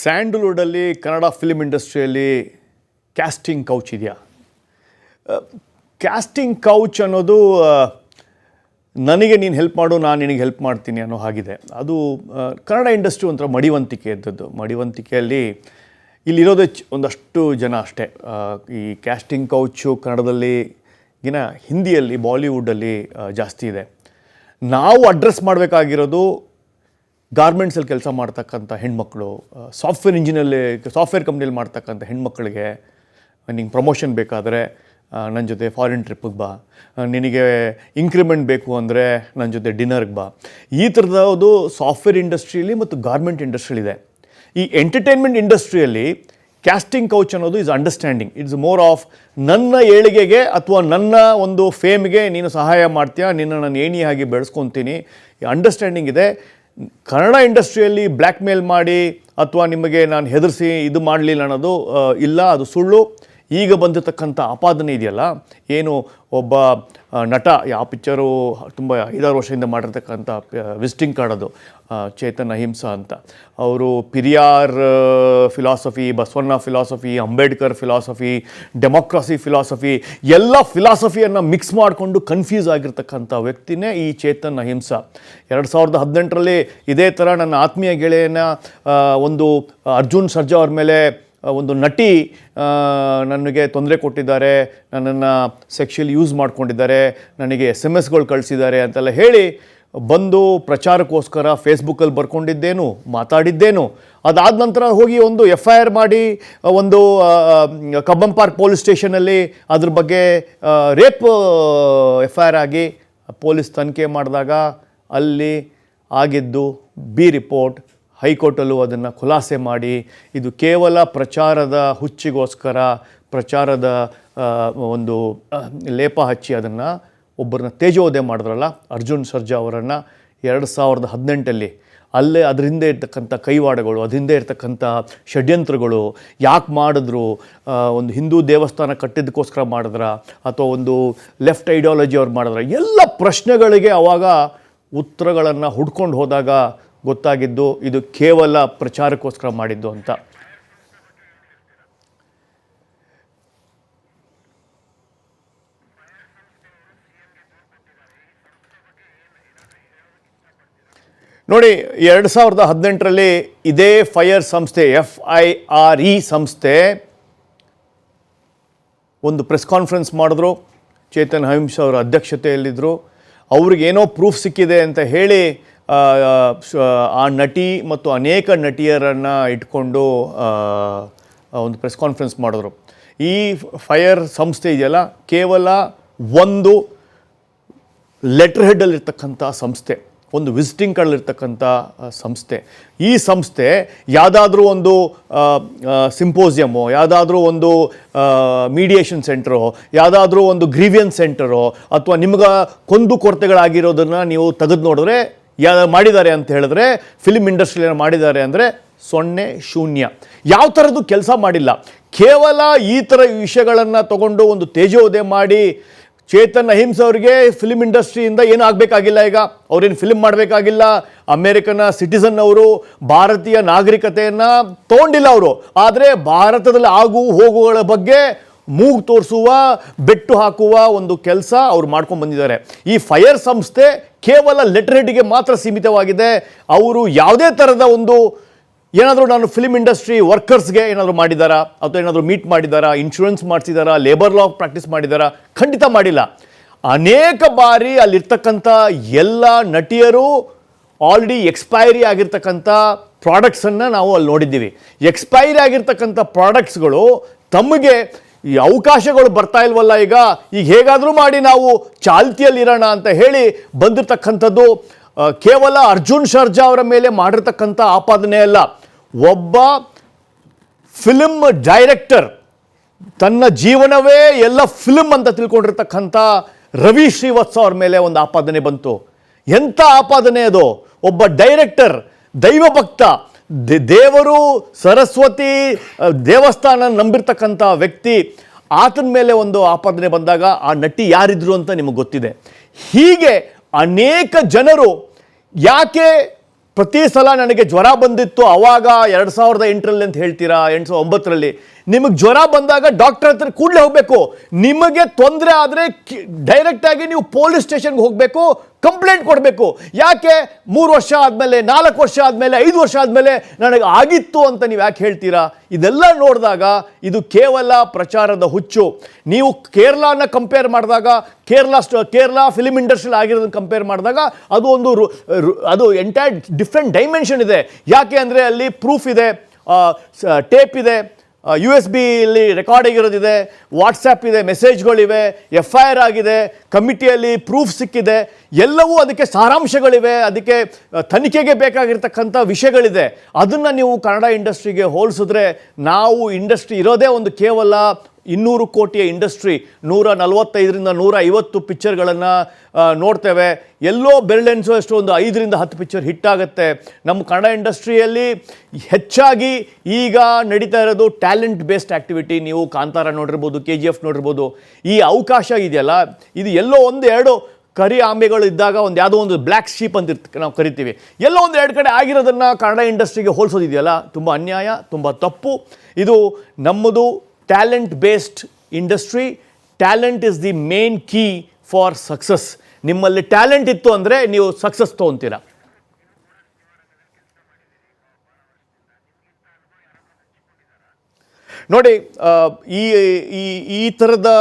ಸ್ಯಾಂಡಲ್ವುಡಲ್ಲಿ Kannada film ಇಂಡಸ್ಟ್ರಿಯಲ್ಲಿ casting couch ಇದೆಯಾ? Casting couch ಅನ್ನೋದು ನನಗೆ ನೀನು ಹೆಲ್ಪ್ ಮಾಡು, ನಾನು ನಿನಗೆ ಹೆಲ್ಪ್ ಮಾಡ್ತೀನಿ ಅನ್ನೋ ಹಾಗಿದೆ. ಅದು ಕನ್ನಡ ಇಂಡಸ್ಟ್ರಿ ಒಂಥರ ಮಡಿವಂತಿಕೆ ಇದ್ದದ್ದು. ಮಡಿವಂತಿಕೆಯಲ್ಲಿ ಇಲ್ಲಿರೋದೇ ಒಂದಷ್ಟು ಜನ ಅಷ್ಟೇ. ಈ ಕ್ಯಾಸ್ಟಿಂಗ್ ಕೌಚು ಕನ್ನಡದಲ್ಲಿ ಹಿಂದಿಯಲ್ಲಿ, ಬಾಲಿವುಡ್ಡಲ್ಲಿ ಜಾಸ್ತಿ ಇದೆ. ನಾವು ಅಡ್ರೆಸ್ ಮಾಡಬೇಕಾಗಿರೋದು ಗಾರ್ಮೆಂಟ್ಸಲ್ಲಿ ಕೆಲಸ ಮಾಡ್ತಕ್ಕಂಥ ಹೆಣ್ಮಕ್ಳು, ಸಾಫ್ಟ್ವೇರ್ ಕಂಪ್ನಿಯಲ್ಲಿ ಮಾಡ್ತಕ್ಕಂಥ ಹೆಣ್ಮಕ್ಳಿಗೆ ನಿಂಗೆ ಪ್ರಮೋಷನ್ ಬೇಕಾದರೆ ನನ್ನ ಜೊತೆ ಫಾರಿನ್ ಟ್ರಿಪ್ಪಿಗೆ ಬಾ, ನಿನಗೆ ಇಂಕ್ರಿಮೆಂಟ್ ಬೇಕು ಅಂದರೆ ನನ್ನ ಜೊತೆ ಡಿನ್ನರ್ಗೆ ಬಾ. ಈ ಥರದ್ದು ಸಾಫ್ಟ್ವೇರ್ ಇಂಡಸ್ಟ್ರಿಯಲ್ಲಿ ಮತ್ತು ಗಾರ್ಮೆಂಟ್ ಇಂಡಸ್ಟ್ರಿಯಲ್ಲಿದೆ. ಈ ಎಂಟರ್ಟೈನ್ಮೆಂಟ್ ಇಂಡಸ್ಟ್ರಿಯಲ್ಲಿ ಕ್ಯಾಸ್ಟಿಂಗ್ ಕೌಚ್ ಅನ್ನೋದು is understanding. It's more of ನನ್ನ ಏಳಿಗೆಗೆ ಅಥವಾ ನನ್ನ ಒಂದು ಫೇಮ್ಗೆ ನೀನು ಸಹಾಯ ಮಾಡ್ತೀಯಾ, ನಿನ್ನ ನಾನು ಏಣಿಯಾಗಿ ಬೆಳೆಸ್ಕೊತೀನಿ, ಈ ಅಂಡರ್ಸ್ಟ್ಯಾಂಡಿಂಗ್ ಇದೆ. ಕನ್ನಡ ಇಂಡಸ್ಟ್ರಿಯಲ್ಲಿ ಬ್ಲ್ಯಾಕ್ ಮೇಲ್ ಮಾಡಿ ಅಥವಾ ನಿಮಗೆ ನಾನು ಹೆದರಿಸಿ ಇದು ಮಾಡಲಿಲ್ಲ ಅನ್ನೋದು ಇಲ್ಲ, ಅದು ಸುಳ್ಳು. ಈಗ ಬಂದಿರತಕ್ಕಂಥ ಆಪಾದನೆ ಇದೆಯಲ್ಲ, ಏನು ಒಬ್ಬ ನಟ, ಯಾವ ಪಿಕ್ಚರು ತುಂಬ 5-6 ವರ್ಷದಿಂದ ಮಾಡಿರ್ತಕ್ಕಂಥ ವಿಸಿಟಿಂಗ್ ಕಾರ್ಡ್ ಅದು, ಚೇತನ್ ಅಹಿಂಸಾ ಅಂತ. ಅವರು Periyar philosophy, Basavanna philosophy, Ambedkar philosophy, democracy philosophy, ಎಲ್ಲ ಫಿಲಾಸಫಿಯನ್ನು ಮಿಕ್ಸ್ ಮಾಡಿಕೊಂಡು ಕನ್ಫ್ಯೂಸ್ ಆಗಿರ್ತಕ್ಕಂಥ ವ್ಯಕ್ತಿನೇ ಈ ಚೇತನ್ ಅಹಿಂಸಾ. 2018ರಲ್ಲಿ ಇದೇ ಥರ ನನ್ನ ಆತ್ಮೀಯ ಗೆಳೆಯನ ಒಂದು ಅರ್ಜುನ್ ಸರ್ಜಾ ಅವ್ರ ಮೇಲೆ ಒಂದು ನಟಿ ನನಗೆ ತೊಂದರೆ ಕೊಟ್ಟಿದ್ದಾರೆ, ನನ್ನನ್ನು ಸೆಕ್ಷುಯಲಿ ಯೂಸ್ ಮಾಡ್ಕೊಂಡಿದ್ದಾರೆ, ನನಗೆ SMS ಕಳಿಸಿದ್ದಾರೆ ಅಂತೆಲ್ಲ ಹೇಳಿ ಬಂದು ಪ್ರಚಾರಕ್ಕೋಸ್ಕರ ಫೇಸ್ಬುಕ್ಕಲ್ಲಿ ಬರ್ಕೊಂಡಿದ್ದೇನು, ಮಾತಾಡಿದ್ದೇನು. ಅದಾದ ನಂತರ ಹೋಗಿ ಒಂದು FIR ಮಾಡಿ ಒಂದು ಕಬ್ಬನ್ ಪಾರ್ಕ್ ಪೊಲೀಸ್ ಸ್ಟೇಷನಲ್ಲಿ ಅದ್ರ ಬಗ್ಗೆ ರೇಪ್ FIR ಆಗಿ ಪೊಲೀಸ್ ತನಿಖೆ ಮಾಡಿದಾಗ ಅಲ್ಲಿ ಆಗಿದ್ದು ಬಿ ರಿಪೋರ್ಟ್. ಹೈಕೋರ್ಟಲ್ಲೂ ಅದನ್ನು ಖುಲಾಸೆ ಮಾಡಿ ಇದು ಕೇವಲ ಪ್ರಚಾರದ ಹುಚ್ಚಿಗೋಸ್ಕರ, ಪ್ರಚಾರದ ಒಂದು ಲೇಪ ಹಚ್ಚಿ ಅದನ್ನು ಒಬ್ಬರನ್ನ ತೇಜೋವಧೆ ಮಾಡಿದ್ರಲ್ಲ ಅರ್ಜುನ್ ಸರ್ಜಾ ಅವರನ್ನು 2018ರಲ್ಲಿ. ಅಲ್ಲೇ ಅದ್ರ ಹಿಂದೆ ಇರ್ತಕ್ಕಂಥ ಕೈವಾಡಗಳು, ಅದ್ರ ಹಿಂದೆ ಇರ್ತಕ್ಕಂಥ ಷಡ್ಯಂತ್ರಗಳು, ಯಾಕೆ ಮಾಡಿದ್ರು, ಒಂದು ಹಿಂದೂ ದೇವಸ್ಥಾನ ಕಟ್ಟಿದ್ದಕ್ಕೋಸ್ಕರ ಮಾಡಿದ್ರ ಅಥವಾ ಒಂದು ಲೆಫ್ಟ್ ಐಡಿಯಾಲಜಿ ಅವ್ರು ಮಾಡಿದ್ರ, ಎಲ್ಲ ಪ್ರಶ್ನೆಗಳಿಗೆ ಆವಾಗ ಉತ್ತರಗಳನ್ನು ಹುಡ್ಕೊಂಡು ಹೋದಾಗ ಗೊತ್ತಾಗಿದ್ದು ಇದು ಕೇವಲ ಪ್ರಚಾರಕ್ಕೋಸ್ಕರ ಮಾಡಿದ್ದು ಅಂತ. ನೋಡಿ, 2018ರಲ್ಲಿ ಇದೇ ಫೈರ್ ಸಂಸ್ಥೆ, FIRE ಸಂಸ್ಥೆ ಒಂದು ಪ್ರೆಸ್ ಕಾನ್ಫರೆನ್ಸ್ ಮಾಡಿದ್ರು. ಚೇತನ್ ಅಹಿಂಸಾ ಅವರ ಅಧ್ಯಕ್ಷತೆಯಲ್ಲಿದ್ದರು. ಅವ್ರಿಗೇನೋ ಪ್ರೂಫ್ ಸಿಕ್ಕಿದೆ ಅಂತ ಹೇಳಿ ಆ ನಟಿ ಮತ್ತು ಅನೇಕ ನಟಿಯರನ್ನು ಇಟ್ಕೊಂಡು ಒಂದು ಪ್ರೆಸ್ ಕಾನ್ಫರೆನ್ಸ್ ಮಾಡಿದ್ರು. ಈ ಫೈರ್ ಸಂಸ್ಥೆ ಇದೆಯಲ್ಲ, ಕೇವಲ ಒಂದು ಲೆಟರ್ ಹೆಡ್ಡಲ್ಲಿರ್ತಕ್ಕಂಥ ಸಂಸ್ಥೆ, ಒಂದು ವಿಸಿಟಿಂಗ್ ಕಾರ್ಡಲ್ಲಿರ್ತಕ್ಕಂಥ ಸಂಸ್ಥೆ. ಈ ಸಂಸ್ಥೆ ಯಾವುದಾದ್ರೂ ಒಂದು ಸಿಂಪೋಸಿಯಮೋ, ಯಾವುದಾದ್ರೂ ಒಂದು ಮೀಡಿಯೇಷನ್ ಸೆಂಟರೋ, ಯಾವುದಾದ್ರೂ ಒಂದು ಗ್ರೀವಿಯನ್ಸ್ ಸೆಂಟರೋ ಅಥವಾ ನಿಮ್ಗೆ ಕೊಂದು ಕೊರತೆಗಳಾಗಿರೋದನ್ನು ನೀವು ತೆಗೆದು ನೋಡಿದ್ರೆ ಮಾಡಿದ್ದಾರೆ ಅಂತ ಹೇಳಿದ್ರೆ, ಫಿಲ್ಮ್ ಇಂಡಸ್ಟ್ರಿಯಲ್ಲಿ ಮಾಡಿದ್ದಾರೆ ಅಂದರೆ 0 ಶೂನ್ಯ. ಯಾವ ಥರದ್ದು ಕೆಲಸ ಮಾಡಿಲ್ಲ. ಕೇವಲ ಈ ಥರ ವಿಷಯಗಳನ್ನು ತಗೊಂಡು ಒಂದು ತೇಜೋವಧೆ ಮಾಡಿ ಚೇತನ್ ಅಹಿಂಸಾ ಅವರಿಗೆ ಫಿಲ್ಮ್ ಇಂಡಸ್ಟ್ರಿಯಿಂದ ಏನೂ ಆಗಬೇಕಾಗಿಲ್ಲ. ಈಗ ಅವ್ರೇನು ಫಿಲ್ಮ್ ಮಾಡಬೇಕಾಗಿಲ್ಲ. ಅಮೇರಿಕನ್ ಸಿಟಿಸನ್ ಅವರು, ಭಾರತೀಯ ನಾಗರಿಕತೆಯನ್ನು ತೊಗೊಂಡಿಲ್ಲ ಅವರು. ಆದರೆ ಭಾರತದಲ್ಲಿ ಆಗು ಹೋಗುಗಳ ಬಗ್ಗೆ ಮೂಗು ತೋರಿಸುವ, ಬೆಟ್ಟು ಹಾಕುವ ಒಂದು ಕೆಲಸ ಅವ್ರು ಮಾಡ್ಕೊಂಡು ಬಂದಿದ್ದಾರೆ. ಈ ಫೈರ್ ಸಂಸ್ಥೆ ಕೇವಲ ಲೆಟರ್ ಹೆಡ್ಗೆ ಮಾತ್ರ ಸೀಮಿತವಾಗಿದೆ. ಅವರು ಯಾವುದೇ ಥರದ ಒಂದು ಏನಾದರೂ ನಾನು ಫಿಲ್ಮ್ ಇಂಡಸ್ಟ್ರಿ ವರ್ಕರ್ಸ್ಗೆ ಏನಾದರೂ ಮಾಡಿದ್ದಾರಾ ಅಥವಾ ಏನಾದರೂ ಮೀಟ್ ಮಾಡಿದ್ದಾರಾ, ಇನ್ಶೂರೆನ್ಸ್ ಮಾಡಿಸಿದಾರಾ, ಲೇಬರ್ ಲಾ ಪ್ರಾಕ್ಟೀಸ್ ಮಾಡಿದ್ದಾರಾ? ಖಂಡಿತ ಮಾಡಿಲ್ಲ. ಅನೇಕ ಬಾರಿ ಅಲ್ಲಿರ್ತಕ್ಕಂಥ ಎಲ್ಲ ನಟಿಯರು ಆಲ್ರೆಡಿ ಎಕ್ಸ್ಪೈರಿ ಆಗಿರ್ತಕ್ಕಂಥ ಪ್ರಾಡಕ್ಟ್ಸನ್ನು ನಾವು ಅಲ್ಲಿ ನೋಡಿದ್ದೀವಿ. ಎಕ್ಸ್ಪೈರಿ ಆಗಿರ್ತಕ್ಕಂಥ ಪ್ರಾಡಕ್ಟ್ಸ್ಗಳು ತಮಗೆ ಈ ಅವಕಾಶಗಳು ಬರ್ತಾ ಇಲ್ವಲ್ಲ, ಈಗ ಹೇಗಾದರೂ ಮಾಡಿ ನಾವು ಚಾಲ್ತಿಯಲ್ಲಿರೋಣ ಅಂತ ಹೇಳಿ ಬಂದಿರತಕ್ಕಂಥದ್ದು. ಕೇವಲ ಅರ್ಜುನ್ ಸರ್ಜಾ ಅವರ ಮೇಲೆ ಮಾಡಿರ್ತಕ್ಕಂಥ ಆಪಾದನೆ ಅಲ್ಲ, ಒಬ್ಬ ಫಿಲ್ಮ್ ಡೈರೆಕ್ಟರ್, ತನ್ನ ಜೀವನವೇ ಎಲ್ಲ ಫಿಲ್ಮ್ ಅಂತ ತಿಳ್ಕೊಂಡಿರ್ತಕ್ಕಂಥ ರವಿ ಶ್ರೀವತ್ಸ ಅವ್ರ ಮೇಲೆ ಒಂದು ಆಪಾದನೆ ಬಂತು. ಎಂಥ ಆಪಾದನೆ ಅದು! ಒಬ್ಬ ಡೈರೆಕ್ಟರ್, ದೈವಭಕ್ತ, ದೇವರು ಸರಸ್ವತಿ ದೇವಸ್ಥಾನ ನಂಬಿರ್ತಕ್ಕಂಥ ವ್ಯಕ್ತಿ, ಆತನ ಮೇಲೆ ಒಂದು ಆಪಾದನೆ ಬಂದಾಗ ಆ ನಟಿ ಯಾರಿದ್ರು ಅಂತ ನಿಮಗೆ ಗೊತ್ತಿದೆ. ಹೀಗೆ ಅನೇಕ ಜನರು ಯಾಕೆ ಪ್ರತಿ ಸಲ ನನಗೆ ಜ್ವರ ಬಂದಿತ್ತು ಅವಾಗ 2008ರಲ್ಲಿ ಅಂತ ಹೇಳ್ತೀರಾ, 2009ರಲ್ಲಿ. ನಿಮಗೆ ಜ್ವರ ಬಂದಾಗ ಡಾಕ್ಟರ್ ಹತ್ರ ಕೂಡಲೇ ಹೋಗಬೇಕು. ನಿಮಗೆ ತೊಂದರೆ ಆದರೆ ಡೈರೆಕ್ಟಾಗಿ ನೀವು ಪೊಲೀಸ್ ಸ್ಟೇಷನ್ಗೆ ಹೋಗಬೇಕು, ಕಂಪ್ಲೇಂಟ್ ಕೊಡಬೇಕು. ಯಾಕೆ 3 ವರ್ಷ ಆದಮೇಲೆ, 4 ವರ್ಷ ಆದಮೇಲೆ, 5 ವರ್ಷ ಆದಮೇಲೆ ನನಗೆ ಆಗಿತ್ತು ಅಂತ ನೀವು ಯಾಕೆ ಹೇಳ್ತೀರಾ? ಇದೆಲ್ಲ ನೋಡಿದಾಗ ಇದು ಕೇವಲ ಪ್ರಚಾರದ ಹುಚ್ಚು. ನೀವು ಕೇರಳನ ಕಂಪೇರ್ ಮಾಡಿದಾಗ, ಕೇರಳ ಫಿಲಿಮ್ ಇಂಡಸ್ಟ್ರಿಯಲ್ಲಿ ಆಗಿರೋದನ್ನು ಕಂಪೇರ್ ಮಾಡಿದಾಗ ಅದು ಎಂಟೈರ್ ಡಿಫ್ರೆಂಟ್ ಡೈಮೆನ್ಷನ್ ಇದೆ. ಯಾಕೆ ಅಂದರೆ ಅಲ್ಲಿ ಪ್ರೂಫ್ ಇದೆ, ಟೇಪ್ ಇದೆ, USB ಇಲ್ಲಿ ರೆಕಾರ್ಡ್ ಆಗಿರೋದಿದೆ, ವಾಟ್ಸಪ್ ಇದೆ, ಮೆಸೇಜ್ಗಳಿವೆ, FIR ಆಗಿದೆ, ಕಮಿಟಿಯಲ್ಲಿ ಪ್ರೂಫ್ ಸಿಕ್ಕಿದೆ, ಎಲ್ಲವೂ ಅದಕ್ಕೆ ಸಾರಾಂಶಗಳಿವೆ, ಅದಕ್ಕೆ ತನಿಖೆಗೆ ಬೇಕಾಗಿರ್ತಕ್ಕಂಥ ವಿಷಯಗಳಿದೆ. ಅದನ್ನು ನೀವು ಕನ್ನಡ ಇಂಡಸ್ಟ್ರಿಗೆ ಹೋಲಿಸಿದ್ರೆ, ನಾವು ಇಂಡಸ್ಟ್ರಿ ಇರೋದೇ ಒಂದು ಕೇವಲ 200 ಕೋಟಿಯ ಇಂಡಸ್ಟ್ರಿ, 145ರಿಂದ 150 ಪಿಕ್ಚರ್ಗಳನ್ನು ನೋಡ್ತೇವೆ. ಎಲ್ಲೋ ಬೆರಳೆನ್ಸೋ ಎಷ್ಟು ಒಂದು 5ರಿಂದ 10 ಪಿಕ್ಚರ್ ಹಿಟ್ ಆಗುತ್ತೆ. ನಮ್ಮ ಕನ್ನಡ ಇಂಡಸ್ಟ್ರಿಯಲ್ಲಿ ಹೆಚ್ಚಾಗಿ ಈಗ ನಡೀತಾ ಇರೋದು ಟ್ಯಾಲೆಂಟ್ ಬೇಸ್ಡ್ ಆ್ಯಕ್ಟಿವಿಟಿ. ನೀವು ಕಾಂತಾರ ನೋಡಿರ್ಬೋದು, KGF ನೋಡಿರ್ಬೋದು. ಈ ಅವಕಾಶ ಇದೆಯಲ್ಲ, ಇದು ಎಲ್ಲೋ 1-2 ಕರಿ ಆಂಬೆಗಳು ಇದ್ದಾಗ ಯಾವುದೋ ಒಂದು ಬ್ಲ್ಯಾಕ್ ಶೀಪ್ ಅಂತ ನಾವು ಕರಿತೀವಿ, ಎಲ್ಲೋ 1-2 ಕಡೆ ಆಗಿರೋದನ್ನು ಕನ್ನಡ ಇಂಡಸ್ಟ್ರಿಗೆ ಹೋಲಿಸೋದಿದೆಯಲ್ಲ, ತುಂಬ ಅನ್ಯಾಯ, ತುಂಬ ತಪ್ಪು. ಇದು ನಮ್ಮದು talent based industry. Talent is the main key for success. ನಿಮ್ಮಲ್ಲಿ ಟ್ಯಾಲೆಂಟ್ ಇತ್ತು ಅಂದರೆ ನೀವು ಸಕ್ಸಸ್ ತೊಗೊತೀರ. ನೋಡಿ, ಈ ಥರದ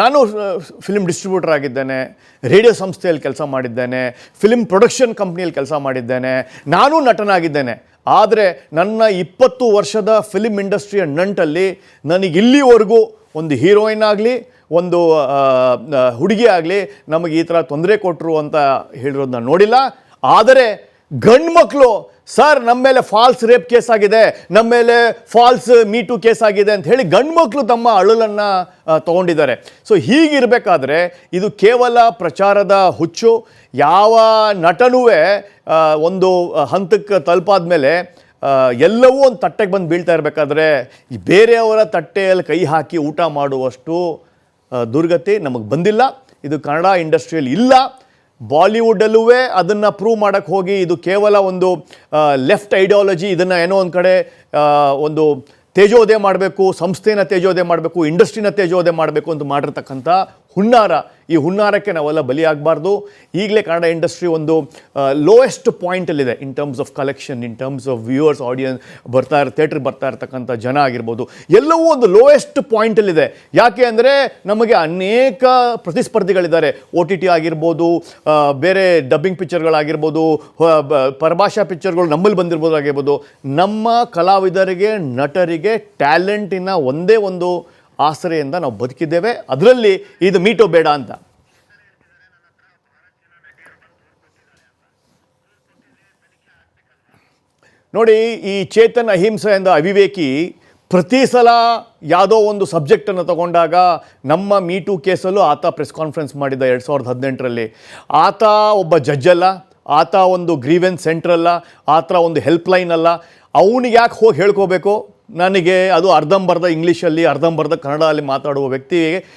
ನಾನು ಫಿಲ್ಮ್ ಡಿಸ್ಟ್ರಿಬ್ಯೂಟರ್ ಆಗಿದ್ದೇನೆ, ರೇಡಿಯೋ ಸಂಸ್ಥೆಯಲ್ಲಿ ಕೆಲಸ ಮಾಡಿದ್ದೇನೆ, ಫಿಲ್ಮ್ ಪ್ರೊಡಕ್ಷನ್ ಕಂಪ್ನಿಯಲ್ಲಿ ಕೆಲಸ ಮಾಡಿದ್ದೇನೆ, ನಾನು ನಟನಾಗಿದ್ದೇನೆ. ಆದರೆ ನನ್ನ 20 ವರ್ಷದ ಫಿಲ್ಮ್ ಇಂಡಸ್ಟ್ರಿಯ ನಂಟಲ್ಲಿ ನನಗೆ ಇಲ್ಲಿವರೆಗೂ ಒಂದು ಹೀರೋಯಿನ್ ಆಗಲಿ, ಒಂದು ಹುಡುಗಿ ಆಗಲಿ ನಮಗೆ ಈ ಥರ ತೊಂದರೆ ಕೊಟ್ಟರು ಅಂತ ಹೇಳಿರೋದನ್ನ ನೋಡಿಲ್ಲ. ಆದರೆ ಗಂಡು ಮಕ್ಕಳು, ಸರ್ ನಮ್ಮ ಮೇಲೆ ಫಾಲ್ಸ್ ರೇಪ್ ಕೇಸ್ ಆಗಿದೆ, ನಮ್ಮ ಮೇಲೆ ಫಾಲ್ಸ್ ಮೀಟು ಕೇಸ್ ಆಗಿದೆ ಅಂತ ಹೇಳಿ ಗಂಡು ಮಕ್ಕಳು ತಮ್ಮ ಅಳಲನ್ನು ತೊಗೊಂಡಿದ್ದಾರೆ. ಸೊ ಹೀಗಿರಬೇಕಾದ್ರೆ ಇದು ಕೇವಲ ಪ್ರಚಾರದ ಹುಚ್ಚು. ಯಾವ ನಟನೂ ಒಂದು ಹಂತಕ್ಕೆ ತಲುಪಾದ ಮೇಲೆ ಎಲ್ಲವೂ ಒಂದು ತಟ್ಟೆಗೆ ಬಂದು ಬೀಳ್ತಾ ಇರಬೇಕಾದ್ರೆ ಬೇರೆಯವರ ತಟ್ಟೆಯಲ್ಲಿ ಕೈ ಹಾಕಿ ಊಟ ಮಾಡುವಷ್ಟು ದುರ್ಗತಿ ನಮಗೆ ಬಂದಿಲ್ಲ. ಇದು ಕನ್ನಡ ಇಂಡಸ್ಟ್ರಿಯಲ್ಲಿ ಇಲ್ಲ. ಬಾಲಿವುಡ್ಡಲ್ಲೂ ಅದನ್ನು ಪ್ರೂವ್ ಮಾಡೋಕ್ಕೆ ಹೋಗಿ ಇದು ಕೇವಲ ಒಂದು ಲೆಫ್ಟ್ ಐಡಿಯಾಲಜಿ, ಇದನ್ನು ಏನೋ ಒಂದು ಕಡೆ ಒಂದು ತೇಜೋದಯ ಮಾಡಬೇಕು, ಸಂಸ್ಥೆನ ತೇಜೋದಯ ಮಾಡಬೇಕು, ಇಂಡಸ್ಟ್ರಿನ ತೇಜೋದಯ ಮಾಡಬೇಕು ಅಂತ ಮಾಡಿರ್ತಕ್ಕಂಥ ಹುನ್ನಾರ. ಈ ಹುನ್ನಾರಕ್ಕೆ ನಾವೆಲ್ಲ ಬಲಿಯಾಗಬಾರ್ದು. ಈಗಲೇ ಕನ್ನಡ ಇಂಡಸ್ಟ್ರಿ ಒಂದು ಲೋಯೆಸ್ಟ್ ಪಾಯಿಂಟಲ್ಲಿದೆ in terms of collection, in terms of viewers, audience, ಥಿಯೇಟ್ರಿಗೆ ಬರ್ತಾ ಇರ್ತಕ್ಕಂಥ ಜನ ಆಗಿರ್ಬೋದು, ಎಲ್ಲವೂ ಒಂದು ಲೋಯೆಸ್ಟ್ ಪಾಯಿಂಟಲ್ಲಿದೆ. ಯಾಕೆ ಅಂದರೆ ನಮಗೆ ಅನೇಕ ಪ್ರತಿಸ್ಪರ್ಧಿಗಳಿದ್ದಾರೆ. OTT ಆಗಿರ್ಬೋದು, ಬೇರೆ ಡಬ್ಬಿಂಗ್ ಪಿಕ್ಚರ್ಗಳಾಗಿರ್ಬೋದು, ಪರಭಾಷಾ ಪಿಕ್ಚರ್ಗಳು ನಮ್ಮಲ್ಲಿ ಬಂದಿರ್ಬೋದಾಗಿರ್ಬೋದು. ನಮ್ಮ ಕಲಾವಿದರಿಗೆ, ನಟರಿಗೆ ಟ್ಯಾಲೆಂಟಿನ ಒಂದೇ ಒಂದು ಆಸರೆಯಿಂದ ನಾವು ಬದುಕಿದ್ದೇವೆ. ಅದರಲ್ಲಿ ಇದು ಮೀಟೋ ಬೇಡ ಅಂತ. ನೋಡಿ, ಈ ಚೇತನ್ ಅಹಿಂಸೆ ಎಂದ ಅವಿವೇಕಿ ಪ್ರತಿ ಸಲ ಯಾವುದೋ ಒಂದು ಸಬ್ಜೆಕ್ಟನ್ನು ತಗೊಂಡಾಗ, ನಮ್ಮ ಮೀಟು ಕೇಸಲ್ಲೂ ಆತ ಪ್ರೆಸ್ ಕಾನ್ಫರೆನ್ಸ್ ಮಾಡಿದ್ದ 2018ರಲ್ಲಿ. ಆತ ಒಬ್ಬ ಜಡ್ಜ್ ಅಲ್ಲ, ಆತ ಒಂದು ಗ್ರೀವೆನ್ಸ್ ಸೆಂಟರ್ ಅಲ್ಲ, ಆತ ಒಂದು ಹೆಲ್ಪ್ಲೈನ್ ಅಲ್ಲ. ಅವನಿಗೆ ಯಾಕೆ ಹೋಗಿ ಹೇಳ್ಕೋಬೇಕು? ನನಗೆ ಅದು ಅರ್ಧಂಬರ್ಧ ಇಂಗ್ಲೀಷಲ್ಲಿ, ಅರ್ಧಂಬರ್ಧ ಕನ್ನಡದಲ್ಲಿ ಮಾತಾಡುವ ವ್ಯಕ್ತಿಗೆ